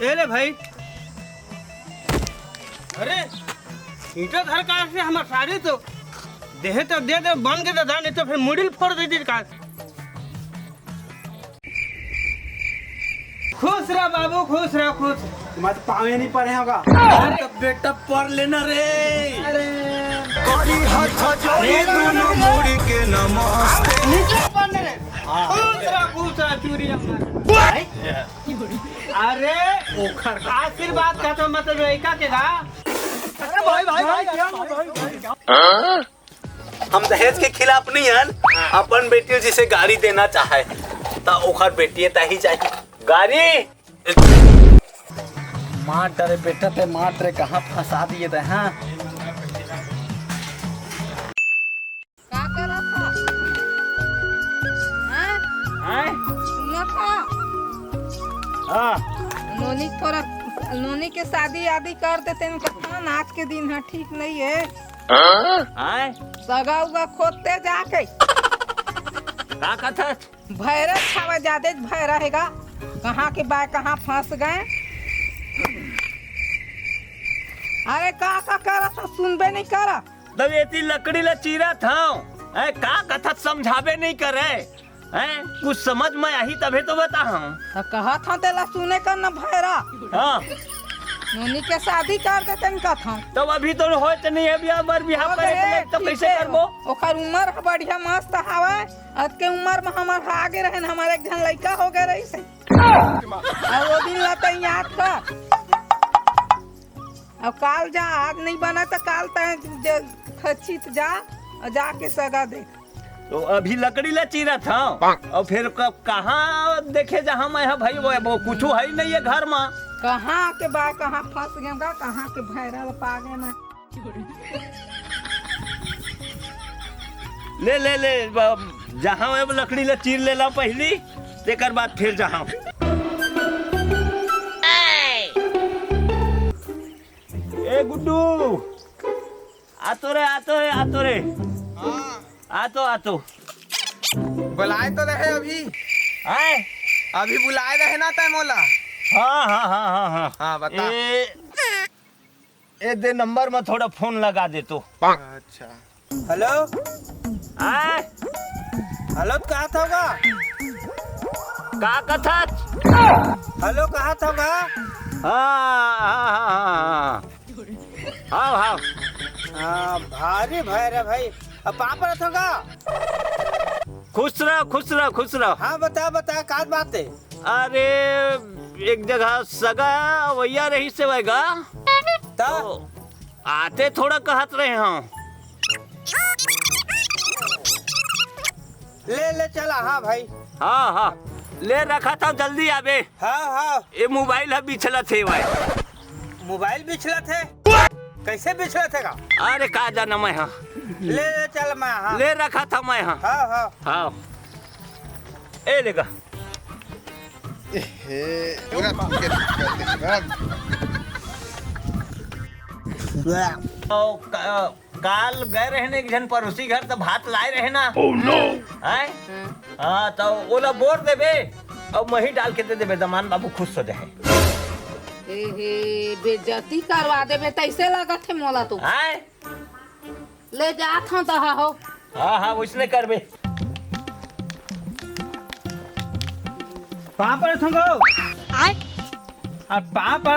ए ले भाई। अरे ईटा धर कार से हमार साड़ी तो देहे तो दे दे बन के दादा नहीं तो फिर मुड़िल फोड़ दे दी कार। खुश रह बाबू खुश रह खुश। तुम्हारे तो पावे नहीं पड़े होगा। अरे बेटा पढ़ लेना रे। अरे करी हाथ जोड़ी दोनों मुड़ी के नमस्ते। नीचे पढ़ रे। खुश रह चूरी अरे ओखर आशीर्वाद का तो मतलब लड़का के ना। अरे भाई हम दहेज के खिलाफ नहीं हैं। अपन बेटी जिसे गाड़ी देना चाहे ता ओखर बेटी ताही चाहिए गाड़ी। मार डरे बेटा ते मार डरे कहाँ फंसा दिए थे। हाँ का करा था? हैं? सुना था? नोनी के शादी आदि कर देते हैं कहा आज के दिन है ठीक नहीं है। सगा उगा खोदते जाके भैरा छावा ज्यादा भय रहेगा। कहाँ के बाय कहाँ फंस गए। अरे का करा था सुनबे नहीं करा। तब ये लकड़ी ला चीरा था का कथा समझावे नहीं करे कुछ समझ में आई तभी तो बता हूँ। तो कहा था तेला सुने का न भैरा। हाँ नोनी के शादी कर देते हैं का था। तब अभी तो होत नहीं है बियाह बर बियाह करे तो कैसे करबो। ओकर उम्र बढ़िया मस्त हवा। आज के उम्र में हमार आगे रहे हमारे एक जन लड़का हो गए रही से। और वो दिन लाते याद कर। अब काल जा आज नहीं बना तो काल खचित जा और जाके सगा दे। तो अभी लकड़ी ला चीरा था और फिर कहाँ देखे जहाँ मैं भाई वो कुछ है ही नहीं है घर में। कहाँ के बा कहाँ फंस गए कहाँ के भैरल पा गए ना। ले ले ले जहाँ वो लकड़ी ला चीर ले ला पहली तेकर बाद फिर जहाँ। ए गुड्डू आतो रे आतो रे आतो रे। आतो बुलाए तो रहे अभी बुलाए रहे ना तय मोला। हाँ बता। ए दे नंबर में थोड़ा फोन लगा दे तो। अच्छा हेलो आए हेलो कहा था का कथा। हेलो कहा था हाँ भारी भैर भाई अब पापा था। खुश रहो। हाँ बता का बात है। अरे एक जगह सगा वैया रही से वैगा तो आते थोड़ा कहत रहे हम। ले चला। हाँ भाई हाँ ले रखा था जल्दी आवे। हाँ ये मोबाइल है बिछला थे भाई। मोबाइल बिछला थे कैसे बिछला थे का। अरे का जाना मैं हाँ ले चल मैं। हाँ ले रखा था मैं हाँ। हाँ ए लेगा काल गए रहने एक जन पड़ोसी घर तो भात लाए रहे ना। हाँ तो ओला बोर देबे और मही डाल के दे देबे दमान बाबू खुश हो जाए। बेइज्जती करवा देबे तैसे लगत है मोला तू। ले जात हूँ तो हो। हाँ वैसने करबे। पापा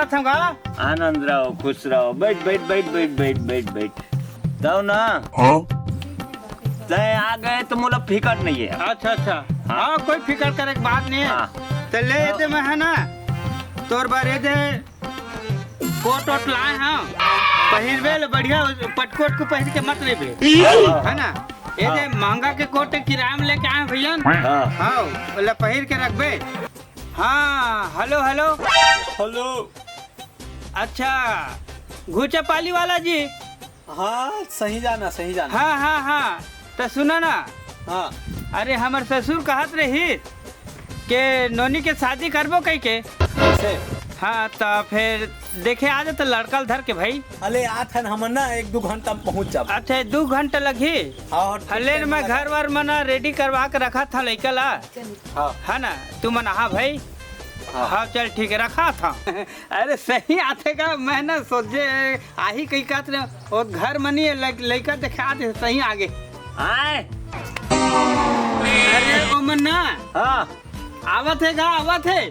था आनंद रहो खुश रहो। बैठ तो ना तय आ गए तो मोला फिकर नहीं है। अच्छा हाँ कोई फिक्र करे की बात नहीं है। तो ले दे मैं है ना तोर बारे दे कोट लाए हाँ पहिरबे बढ़िया पटकोट को पहन के मत लेबे है ना। ये दे महंगा के कोट किराए में लेके आए भैया। हाँ बोला पहिर के रखबे। हाँ हेलो अच्छा घूचा पाली वाला जी। हाँ सही जाना। हाँ तो सुना ना। हाँ अरे हमारे ससुर कहत रही के नोनी के शादी करबो कई के। हाँ तो फिर देखे आ जाते लड़का धर के भाई। अले आठ हम ना 1-2 घंटा में पहुँच जाब। अच्छा 2 घंटा लगी। हले मैं घर वर मना रेडी करवा के रखा था लड़का ला। है ना तू मना। हाँ भाई हाँ चल ठीक है रखा था। अरे सही आते का मैं ना सोचे आही कहीं कहते ना और घर मनी लड़का दिखा दे सही आगे। आए अरे ओ मन्ना हाँ आवत है गा आवत है।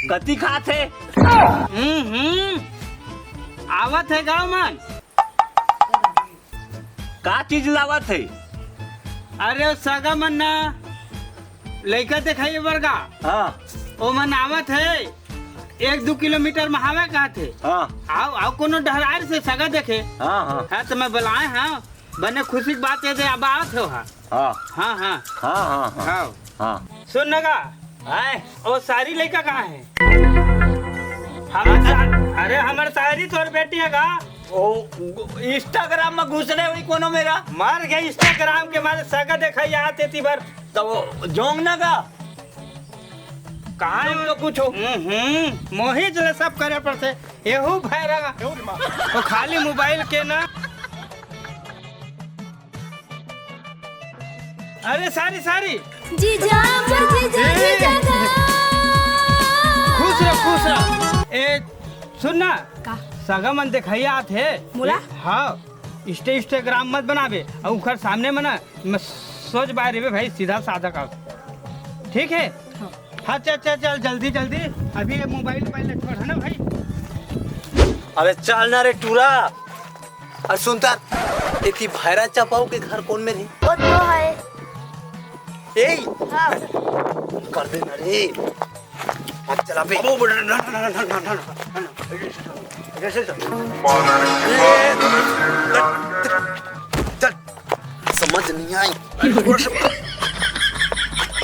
कति खाते आवत है गाँव मन। का चीज लावत है? अरे ओ सगा मन्ना लड़का दिखाइए बरगा हाँ ओ मन आवत है 1-2 किलोमीटर में हवा कहा थे। हाँ आओ कोनो डहरार से सगा देखे। हाँ हाँ हाँ तो मैं बुलाए हाँ बने खुशी की बात है अब आवत हो। हाँ हाँ हाँ हाँ हाँ हाँ हाँ हाँ हाँ सुन नगा आए ओ सारी लड़का कहाँ है? अरे हमारे सारी तोर बेटी है गा ओ इंस्टाग्राम में घुस रहे हुई कोनो मेरा मर गई इंस्टाग्राम के मारे सगा देखा यहाँ तेती बार तो वो जोंग ना का कहाँ है तो कुछ हो। मोहित ले सब करे पड़ते एहू भैरा तो खाली मोबाइल के ना। अरे सारी सारी जीजा जीजा जीजा खुश रह ए सुन ना का सगा मन दिखाइया आते मोला? हाँ इंस्टाग्राम मत बनावे और उनकर सामने में ना मैं सोच बाहर रे भाई सीधा साधा का ठीक है। हाँ चल चल चल जल्दी जल्दी अभी ये मोबाइल छोड़ है ना भाई। अरे चल ना रे टूरा। अरे सुनता एक भैरा चपाऊ के घर कौन में रही? वो तो है ए हाँ कर दे ना रे। अब चला बे। चल समझ नहीं आई।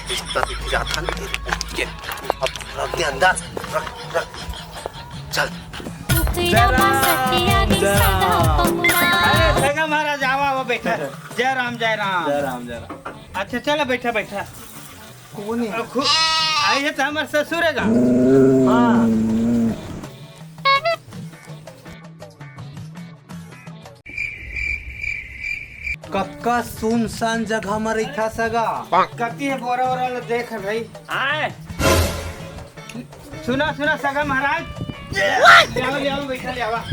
रिश्ता दिख रहा था अब रख दे अंदर रख चल। अरे सगा महाराज आवा वो बैठा। जय राम जय राम जय राम जय राम। अच्छा चलो बैठा बैठा। कौन है? आई है तो हमारे ससुर है गा। हाँ कक्का सुनसान जगह में रखा सगा। कती है बोरा वोरा लो देख भाई। आए सुना सुना सगा महाराज ले आओ बैठा ले आवा।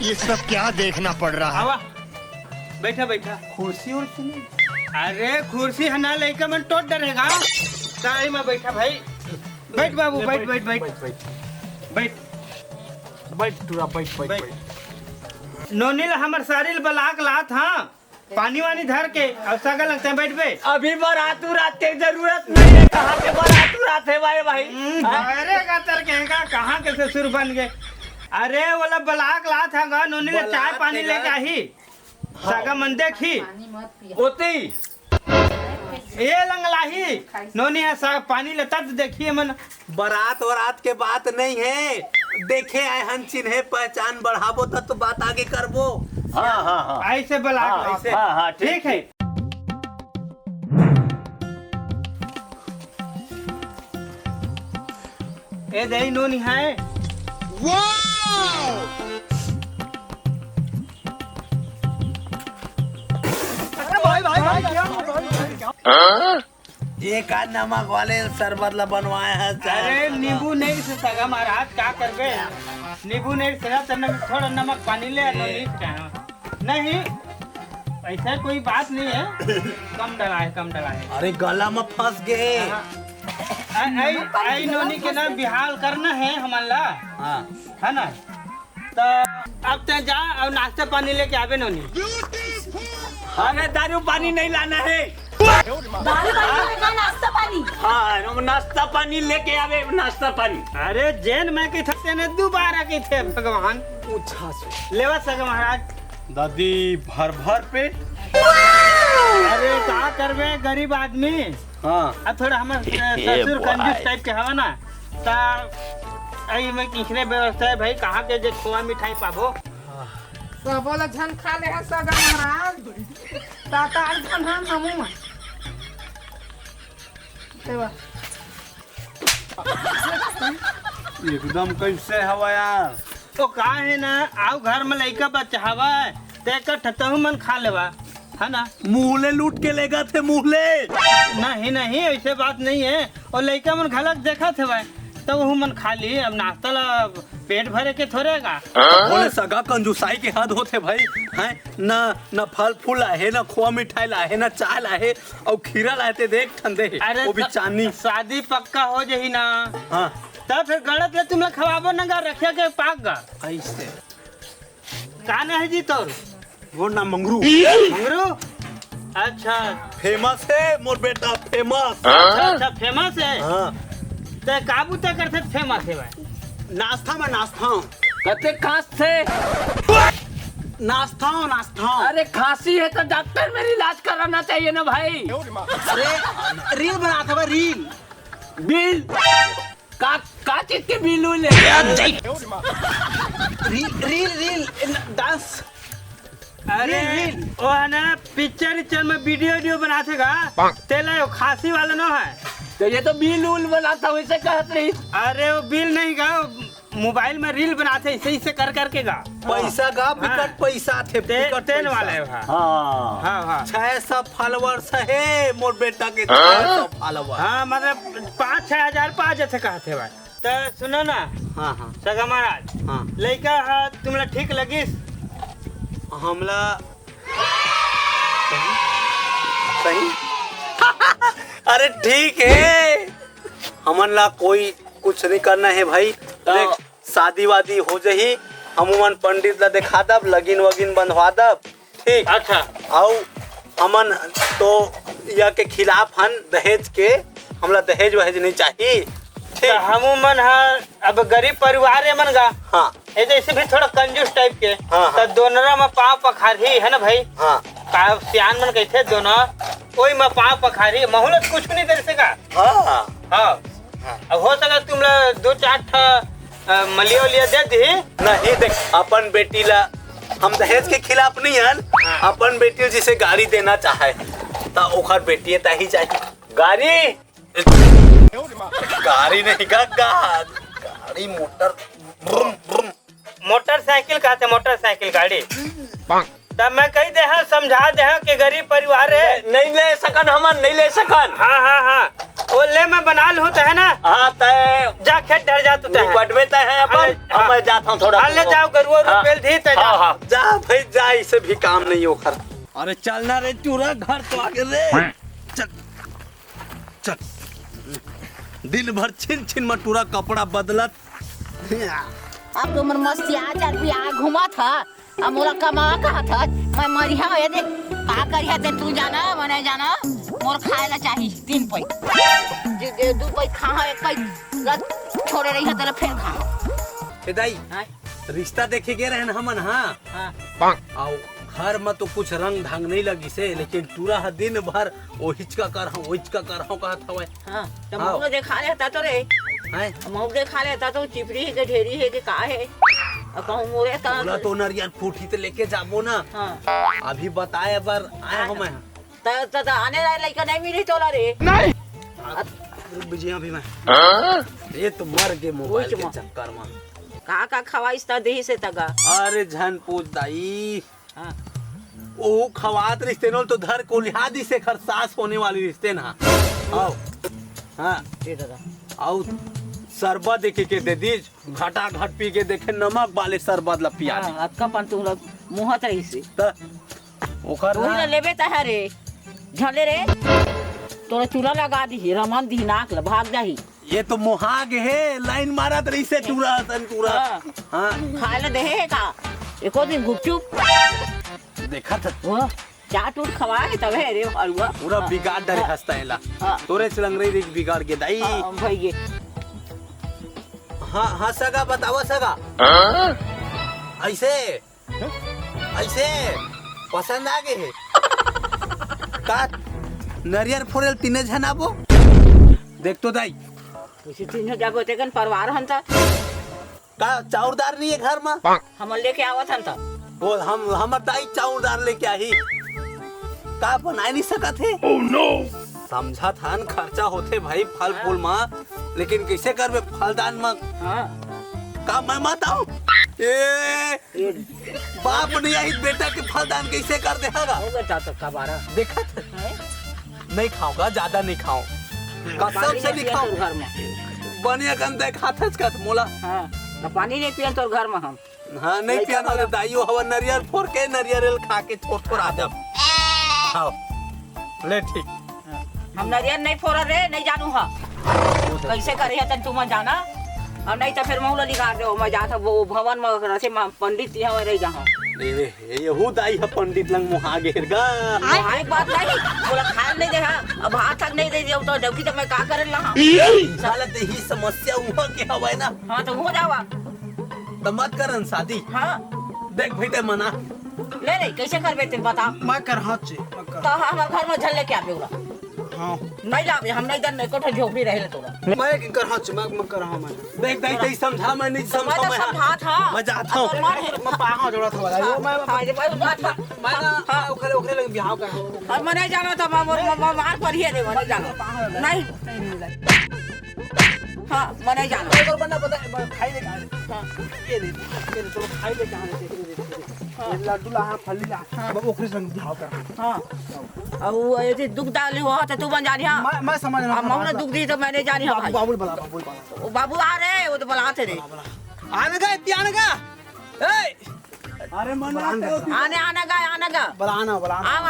ये सब क्या देखना पड़ रहा है? आवा बैठा बैठा। कुर्सी उर्सी नहीं? अरे कुर्सी है ना लेकर मन टोट डरेगा। साई में बैठा भाई। बैठ बाबू बैठ बैठ बैठ बैठ बैठ टूरा बैठ बैठ। नोनील हमर सारी बलाक लात हाँ पानी वानी धर के और सगा लगते हैं बैठ बे। अभी बारातू रात की जरूरत नहीं है। कहाँ के बारातू रात है भाई? अरे का कहेगा कहाँ के ससुर बन गए। अरे वाला बलाक लात है गा नोनील चाय पानी लेके आई सगा मन देखी होती ये लंगलाही नोनी है साग पानी लेता तो देखिए मन। बारात वरात के बात नहीं है। देखे आए हन चिन्हे पहचान बढ़ाबो तो बात आगे करबो। हाँ हाँ हाँ ऐसे बलाक हाँ, ऐसे हाँ, हाँ, ठीक है। ए दही नोनी है। एक आध नमक वाले शरबत ला बनवाए हैं। अरे नींबू नहीं से सगा महाराज क्या करबे। नींबू नहीं से थोड़ा नमक पानी ले नोनी नहीं ऐसा कोई बात नहीं है। कम डला है कम डला है। अरे गला में फंस गए। आई नोनी के ना बिहाल करना है हमारा हाँ है ना। तो अब ते जा और नाश्ता पानी लेके आवे नोनी। अरे दारू पानी नहीं लाना है। दारू पानी का नाश्ता पानी। हाँ नाश्ता पानी लेके आवे नाश्ता पानी। अरे जैन में की थे ने दोबारा की थे भगवान लेवा सगा महाराज। दादी भर भर पे। अरे क्या करबे गरीब आदमी। हाँ अब थोड़ा हमारे ससुर कंजूस टाइप के हवा ना ता आई में किसने व्यवस्था है भाई कहाँ के जे खोआ मिठाई पाबो। सब वाला झन खा ले है सगा महाराज। ताता आर झन हम हमू में देवा एकदम कैसे हवा यार। तो का है ना आओ घर में लइका बच्चा हवा ते का ठतहु मन खा लेवा है ना? मुहले लूट के लेगा थे मुहले। नहीं नहीं ऐसे बात नहीं है। और लड़का मन घलक देखा थे भाई तब वो मन खाली अब नाश्ता ला पेट भरे के थोड़ेगा। बोले सगा कंजूसाई के हद होते भाई हैं ना ना फल फूल लाए ना खोआ मिठाई लाए ना चाय लाए और खीरा लाए देख ठंडे वो भी चांदी। शादी पक्का हो जाही ना हाँ तब फिर गलत ले तुम लोग खवाबो ना गा रखे के पाक गा ऐसे कान है जी तोर वो ना मंगरू मंगरू। अच्छा फेमस है मोर बेटा फेमस। अच्छा फेमस है। हाँ ते काबू तक करते फेमस है भाई। नाश्ता में नाश्ता कते खास थे। नाश्ता नाश्ता। अरे खांसी है तो डॉक्टर में इलाज कराना चाहिए ना भाई। अरे रील बना था रील। बिल का चीज के बिल ले रील रील डांस। अरे वो है ना पिक्चर में वीडियो बनाते गा तेला खांसी वाला ना है तो ये तो बिल उल बनाता वैसे कहत रही। अरे वो बिल नहीं गा मोबाइल में रील बनाते इसे इसे कर करके गा पैसा गा विकट पैसा थे तेल वाला है भाई। हाँ हाँ हाँ 600 फॉलोवर्स है मोर बेटा के 600 फॉलोवर। हाँ मतलब 5-6 हजार पाँच ऐसे कहते भाई। तो सुनो ना हाँ हाँ सगा महाराज हाँ लड़का है तुमला ठीक लगिस हमला सही अरे ठीक है हमन ला कोई कुछ नहीं करना है भाई। देख शादी वादी हो जही हमन पंडित ला दिखा दब लगीन वगिन बंधवा दब ठीक। अच्छा आओ हमन तो या के खिलाफ हन दहेज के हमला दहेज वहेज नहीं चाहिए तो ठीक। हमू मन है अब गरीब परिवार है मन गा हाँ ये जैसे भी थोड़ा कंजूस टाइप के हाँ, तो दोनों में पाँव पखारी है ना भाई। हाँ का सियान मन कैसे दोनों कोई में पाँव पखारी महूलत कुछ नहीं कर सका। हाँ हाँ अब हो सका तुम लोग 2-4 मलिया उलिया दे दी। नहीं देख अपन बेटी ला हम दहेज के खिलाफ नहीं हन। अपन बेटी जिसे गाड़ी देना चाहे ता ओखर बेटी ताही चाहिए गाड़ी। गाड़ी नहीं गा गाड़ी मोटर ब्रुम ब्रुम। मोटरसाइकिल कहते मोटरसाइकिल गाड़ी तब मैं कही दे हाँ समझा दे हाँ कि गरीब परिवार है नहीं ले सकन हमन नहीं ले सकन। हाँ हाँ हाँ वो ले मैं बना लूँ तो है ना। हाँ तय जा खेत डर जा तू तो है। बटवे तय है अपन हाँ। मैं जाता हूँ थोड़ा। हाँ, ले जाओ गरुआ हाँ। पेल धी तो हाँ जा। हाँ जा भाई जा इसे भी काम नहीं ओखर। अरे चलना रे चूरा घर तो आगे रे चल चल दिन भर छिन छिन मटूरा कपड़ा बदलत। अब तुम मस्ती आ चार भी आ घुमा था अब मोला कमा कहा था मैं मरिया हो दे का करिया ते तू जाना मने जाना मोर खाए ला चाहिए 3 पै जे 2 पै खा एक पै छोड़े रही है तेरा फिर खा। ए दाई हाँ रिश्ता देखे गए रहन हमन। हाँ हाँ आओ घर में तो कुछ रंग ढंग नहीं लगी से लेकिन पूरा दिन भर ओ हिचका कर हूं कहत हवे। हाँ तो मुंह देखा लेता तो रे हैं मुंह देखा लेता तो चिपड़ी के ढेरी है कि का है और कहूं मोरे ता बोला तो नरियर फूटी तो लेके जाबो ना। हाँ अभी बताए बर आए हो मैं त आने लड़का नहीं मिली तोला रे बुझिया भी मैं ये तो मर गए मोबाइल के चक्कर में। का खवाइस ता देही से तगा। अरे झन पूछ दाई हाँ ओ खवात रिश्ते नो तो धर को लिहादी से खर सास होने वाली रिश्ते ना। आओ हाँ ये दादा आओ शरबत देखे के दे दी घटा घट पी के देखे नमक वाले शरबत ला पिया दी। अक्का पन तू लोग मुहत रही से त ओकर वही ना ना लेबे ता है रे झले रे तोरा चूल्हा लगा दी रमन दी नाक ल भाग जाही। ये तो मोहाग है लाइन मारत रही से टूरा तन टूरा। हाँ। हाँ खाए ला देहे का एको दिन गुपचुप देखा था वो चाट उट खवाए तब है रे हलवा पूरा बिगाड़ डरे हंसता है ला हाँ। तोरे चिलंगरी देख बिगाड़ के दाई। भई हाँ हाँ सगा बतावा सगा ऐसे ऐसे पसंद आ गए है का नरियर फोड़ेल तीने झनाबो देख तो दाई उसी तीन जागो तेकन परिवार हंता का चाउरदार नहीं है घर में हम लेके आवत हंता बोल हमर दाई चाउरदार लेके आई का बनाए नहीं सकत है। समझा था न खर्चा होते भाई फल फूल में लेकिन कैसे करबे फलदान में। हाँ का मैं मत आऊं? ए बाप ने यही बेटा के फलदान कैसे कर देगा? होगा चाचा कबारा देखा था? नहीं खाऊंगा, ज्यादा नहीं खाऊं, कसम से नहीं खाऊं। घर में बनिया कन देखा था इसका तो मोला। हाँ तो पानी नहीं पियन तो घर में हम हाँ नहीं पिया ना दाइयो हवा नरियल फोड़ के नरियल खा के छोड़ आ जाओ। खाओ ले ठीक। हम नरियल नहीं फोड़ रे नहीं जानू हा कैसे करे है तन तुम जाना और नहीं तो फिर मौला लिखा दे मैं जाता वो भवन में रसे पंडित यहाँ रह जहाँ यहू दाई है पंडित लंग मुहा गेर गा। वहाँ एक बात नहीं बोला खाए नहीं दे हाँ अब हाथ तक नहीं दे दिया तो डबकी तक मैं का करे ला साला ते ही समस्या हुआ के हवा है ना। हाँ तो हो जावा तो मत करन शादी। हाँ देख बेटे मना ले नहीं कैसे करबे तुम बता मैं कर हाथ से मैं कर तो हम घर में झल लेके आबे उला हां नहीं जाबे हम नहीं दन कोठे झोपड़ी रहे तोरा मैं कर हाथ से मैं कर हां मैं देख देख देख समझा मैं नहीं मैं समझा तो मैं समझा था मैं जाता हूं। मैं पाहा जोड़ा था वाला वो मैं हाँ ये बात था मैं ना ओखरे ओखरे लगे बियाह कर और मैं नहीं जाना था मार पर ही नहीं जाना नहीं हाँ मैं नहीं जाना एक और बंदा पता खाई ले हां ये दे चलो खाई ले कहां ये लड्डू ला फली ला अब ओखरे संग बियाह कर। हाँ अब वो ऐसे दुख डाले हुआ था तू बन जा रही हाँ मैं समझ रहा अब मौला दुख दी तो मैं नहीं जा रही हाँ भाई बाबू बला बाबू बला वो बाबू आ रहे वो तो बुलाते रे आने का इत्यान का ए अरे मन आने का बलाना आओ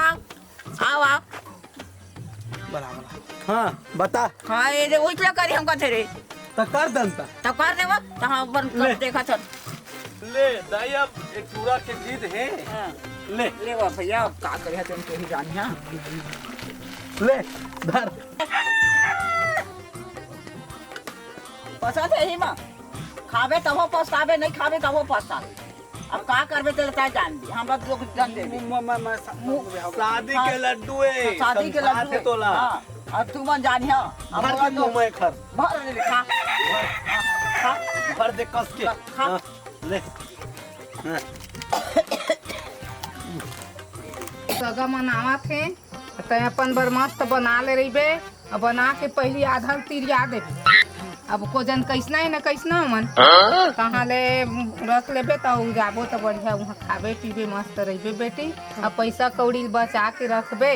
आओ बला हां बता हाँ ये दे उठला करी हम कहते रे तो कर दंता तो कर देवा तो हाँ अपन देखा था ले दाई अब एक पूरा के जीत है। हाँ ले ले वो भैया अब का करे तुम के ही जानी हाँ ले धर पसंद है ही माँ खावे तब हो पछतावे नहीं खावे तब हो पछतावे अब का करबे तो क्या जान दी हम लोग जान दे मैं शादी के लड्डू है शादी के लड्डू से तोला हाँ अब तू मन जानी हाँ अब भर के मुंह में खर भर ले खा खा भर दे कस के खा हाँ, ले सगा मनावा थे तो अपन बर मस्त बना ले रही बे और बना के पहली आधा तिरिया दे अब को जन कैसना है ना कैसना मन कहाँ ले रख लेबे तो जाबो तो बढ़िया वहाँ खाबे पीबे मस्त रहिबे बेटी अब पैसा कौड़ी बचा के रखबे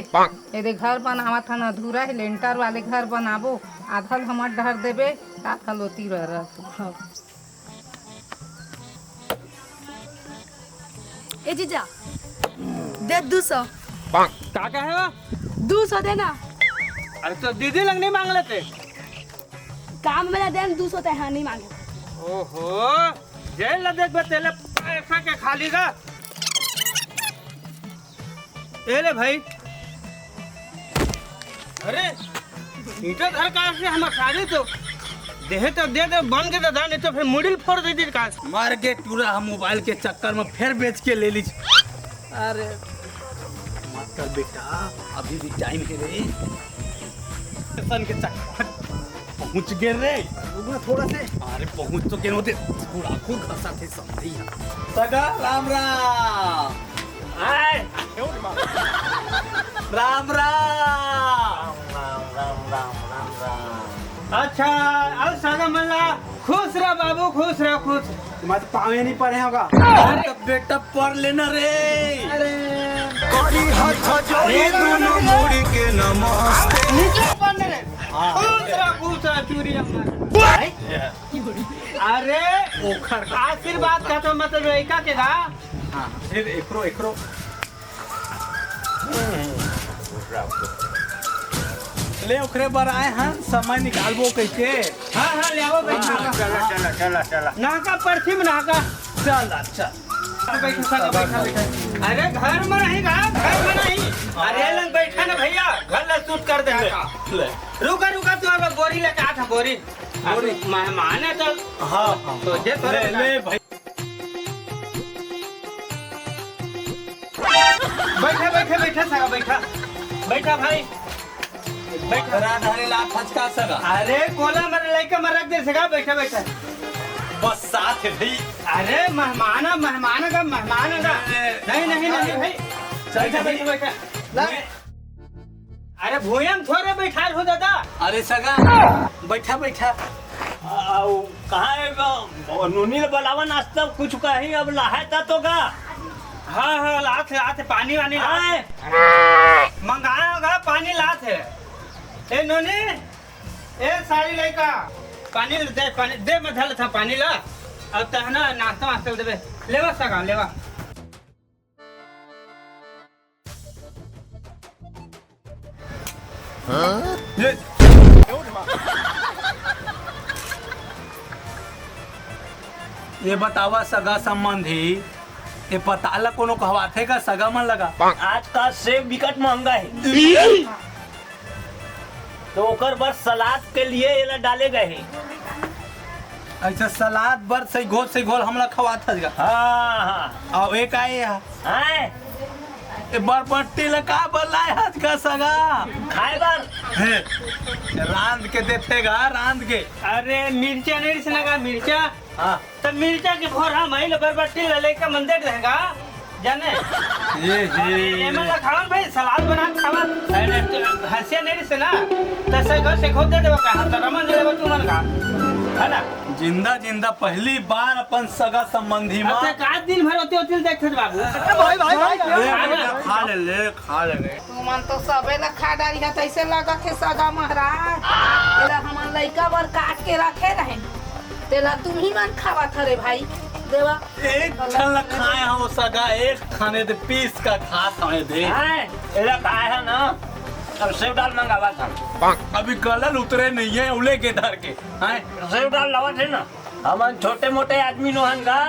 यदि घर बनावा था अधूरा है लेंटर वाले घर बनाबो आधा हमर ढर देबे आधा लोती रह ए जीजा दे 200 का कहे 200 देना अरे तो दीदी लग नहीं मांग लेते। काम में ना देन 200 ते हाँ नहीं मांगे ओहो जेल ला देख तेले पैसा के खाली का ए ले भाई अरे ईटा घर का से हम साड़ी तो देहे तो दे दे बन के दादा नहीं तो फिर मुड़िल फोड़ दे दी का मार के पूरा हम मोबाइल के चक्कर में फिर बेच के ले ली। अरे मत कर बेटा अभी भी टाइम है रे सन के चक्कर पहुंच गए रे थोड़ा से अरे पहुंच तो के होते थोड़ा खूब खसा थे समझी सगा राम राम आए राम राम अच्छा अब सादा मल्ला खुश रह बाबू खुश रह खुश तुम्हारे पावे नहीं पड़े होगा अरे बेटा पढ़ लेना रे करी हाथ जोड़े दोनों मुड़ी के नमस्ते नीचे पढ़ने रे खुश रह चूरी अरे ओखर आशीर्वाद का तो मतलब लड़का के गा हां फिर एकरो ले ओखरे बर आए हैं समय निकालबो कैसे। हाँ हाँ ले आओ बैठा चला नाका परथी में नाका चल बैठा अरे घर में रहेगा घर में नहीं अरे लंग बैठा ना भैया घर ला शूट कर देंगे रुका तू अब बोरी लेके आ था बोरी मेहमान है तो हाँ तो जे ले भाई बैठा सारा बैठा भाई बैठा धरे ला फचका सगा अरे कोला मेरे लड़का में रख दे सगा बैठा बस साथ है भाई अरे मेहमान का नहीं भाई बैठा अरे भूयम थोड़े बैठा हो दादा अरे सगा बैठा आओ कहाँ है नूनी बलावा नाश्ता कुछ कहीं अब लाहे था तो का हाँ हाँ लात है पानी वानी आए मंगाया होगा पानी लात है। ए नोनी ए सारी लड़का पानी दे मधल था पानी ला अब तहना नाश्ता वास्ता देबे लेवा सगा लेवा। ये बतावा सगा संबंधी ये पताला कोनो कहवाथे का सगा मन लगा आज का सेब विकट महंगा है तो ओकर बस सलाद के लिए ये डाले गए हैं। अच्छा सलाद बर से घोल हमला खवात हगा। हाँ हाँ अब एक आए आए ए बरबट्टी लगा बलाए हज का सगा खाए बार रांध के देतेगा रांध के। अरे मिर्चा नहीं से लगा मिर्चा हाँ तब मिर्चा के भोर हम महिला बरबट्टी लेके मंदिर रहेगा जाने ये मतलब खावन भाई सलाद बना खावा हंसिया नहीं से ना तसे घर से खोद दे देबो का हम रमन दे देबो तू मन का है ना जिंदा जिंदा पहली बार अपन सगा संबंधी मां अच्छा का दिन भर होते देखत बाबू खा ले तू मन तो सबे ला खा डाली है तैसे लगत है सगा महाराज तेला हमन लइका बर काट के रखे रहे तेला तुम ही मन खावा थरे भाई देवा एक छल खाए हम सगा एक खाने दे पीस का खात हमें दे ये खाए है ना अब सेब दाल मंगावा था अभी कलर उतरे नहीं है उले के धर के हैं सेब दाल लावा थे ना हम छोटे मोटे आदमी नोहन का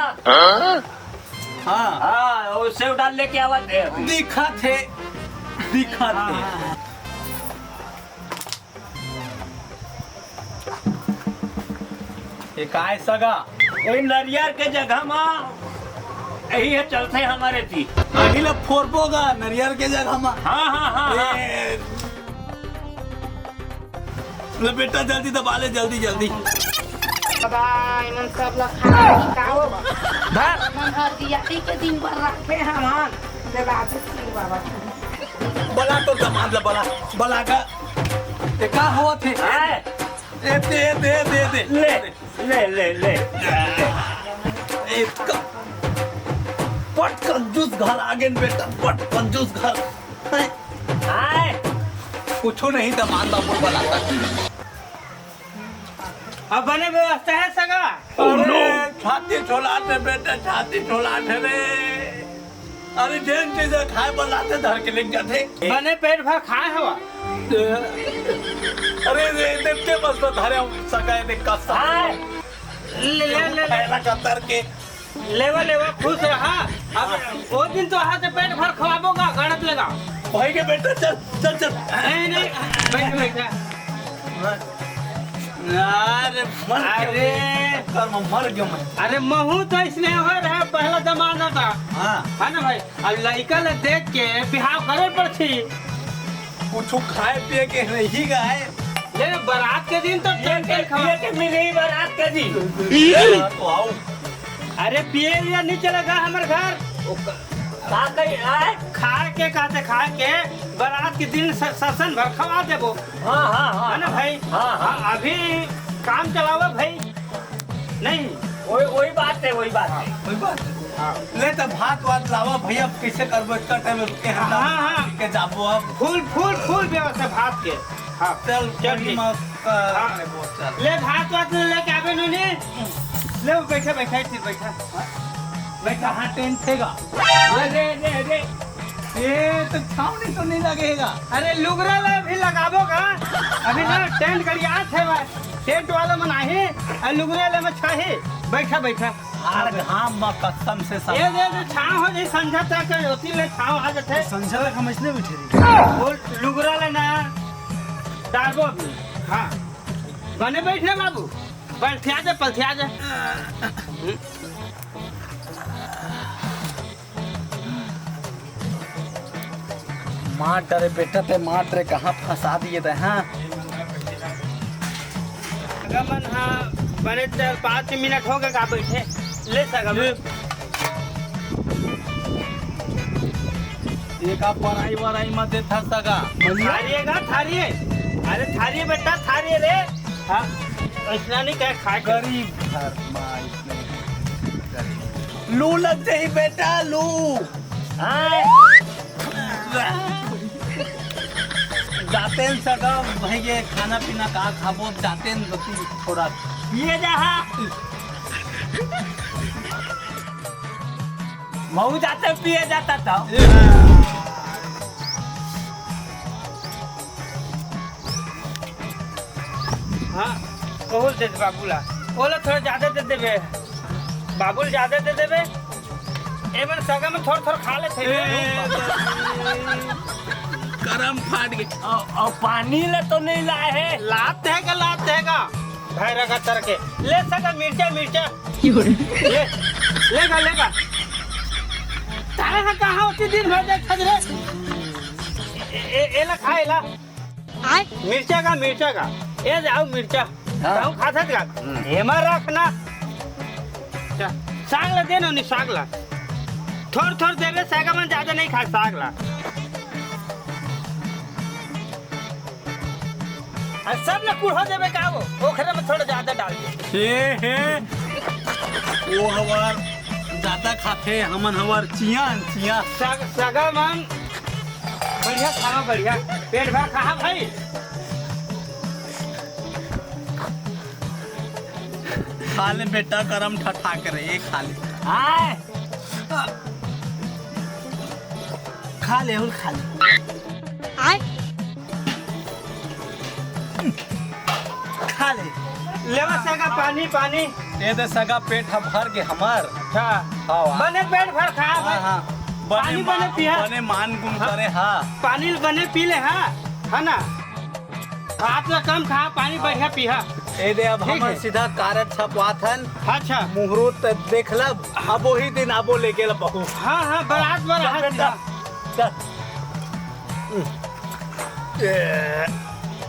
हाँ हाँ वो सेब दाल लेके आवा थे दिखा थे ये काय सगा ये नरियर के जगह में यही है चलते हमारे थी अहिला फोरबोगा नरियर के जगह में। हाँ हाँ हाँ हाँ ले बेटा जल्दी दबा ले जल्दी बाबा इमन सब ला खा खाओ मन हर दियाई के दिन भर रखे हमन देला दे बाबा बला तो दमाद ला बला का ये का हुआ थे ए दे ले एक पट कंजूस घर आगे बेटा पट कंजूस घर आए कुछ नहीं दमाद बाबू बला का अब बने व्यवस्था है सगा अरे छाती छोलाते बेटा छाती छोलाते रे अरे जैन चीज खाए बनाते धर के लेके जाते बने पेट भर खाए हवा अरे देख के बस तो धरे सगाए देख का आए ले पहला कतर के लेवा खुश रहा अब वो दिन तो हाथ पेट भर खवाबोगा गणत लगा भाई के बेटा चल नहीं बैठा अरे मर गयो मैं अरे महू तो इसलिए हो रहा पहला जमाना था हाँ है ना भाई अब लड़का ले देख के बिहाव करे पर थी कुछ खाए पिए के नहीं गए ले बारात के दिन तो टेंट खवा के मिली बारात के दिन तो आओ अरे पिए या नहीं चलेगा हमारे घर खा गई आए खा के बारात के दिन ससन भर खवा देबो हाँ हाँ हाँ है ना भाई हाँ अभी काम चलाओ भाई नहीं वही बात है कोई बात ले तो भात लावा भैया कैसे करबो इसका टाइम के हाँ के जाबो अब फूल व्यवस्था भात के हाँ चल ठीक। ले भात लेके आवे नूनी ले बैठा हाँ टेंट थेगा अरे ये तो छावनी तो नहीं लगेगा अरे लुगरा ला भी लगाबो का अभी ना टेंट करिया थे टेंट वाला में नहीं और लुगरा ले में छाहे बैठा हार घाम में कसम से सब ये दे छाव हो जाए संझा तक होती ले छाव आ जाते संझा तक हम इसने बैठे वो लुगरा ले ना डालबो अभी हाँ बने बैठने बाबू पलथिया जा मार रे बेटा ते मार रे कहाँ फंसा दिए थे हाँ गमन हाँ बने 5 मिनट हो गए का बैठे ले सका एक आप पराई मत दे था सगा थारिएगा थारिए अरे थारिए बेटा थारिए रे हाँ ऐसा नहीं कहे खाए कर गरीब घर माई लू लग जाई बेटा लू जाते हैं सगा भाई ये खाना पीना का खाबो जाते हैं थोड़ा ये जहा मऊ जाते पिए जाता था हाँ कहूल दे बाबूला ओला थोड़ा ज्यादा दे देबे बाबुल ज्यादा दे देबे एमन सगा में थोड़ा थोड़ा खा ले थे गरम फाट गई और पानी ले तो नहीं लाए है। लात है का भाई रखा तर के ले सका मिर्चा ले लेगा तारे हा कहाँ होती दिन भर देख खजरे एला खाएला मिर्चा का ये जाओ मिर्चा जाओ खाता का हेमा रखना साग ला देना नहीं साग ला थोड़ देवे सागा में ज्यादा नहीं खा साग ला सब ना पूरा देवे का वो ओखरे में थोड़ा ज्यादा डाल दे हे वो हमार ज्यादा खाते हमन हमार चिया सगा मन बढ़िया खाना बढ़िया पेट भर खा भाई खा ले बेटा गरम ठठा करे ये खा ले आए खा ले और खा ले खा ले लेवा सगा पानी ये दे सगा पेट हम भर के हमार अच्छा हाँ बने पेट भर खा हाँ भाई हाँ पानी बने पिया बने मान गुम करे हाँ पानी बने पी ले हाँ है ना भात ला कम खा पानी बढ़िया पिया ए दे अब ठीक हमर है। सीधा कारत छपवाथन अच्छा मुहूर्त देख लब अब वही दिन आबो ले गेल बहू हाँ बारात चल बेटा, चल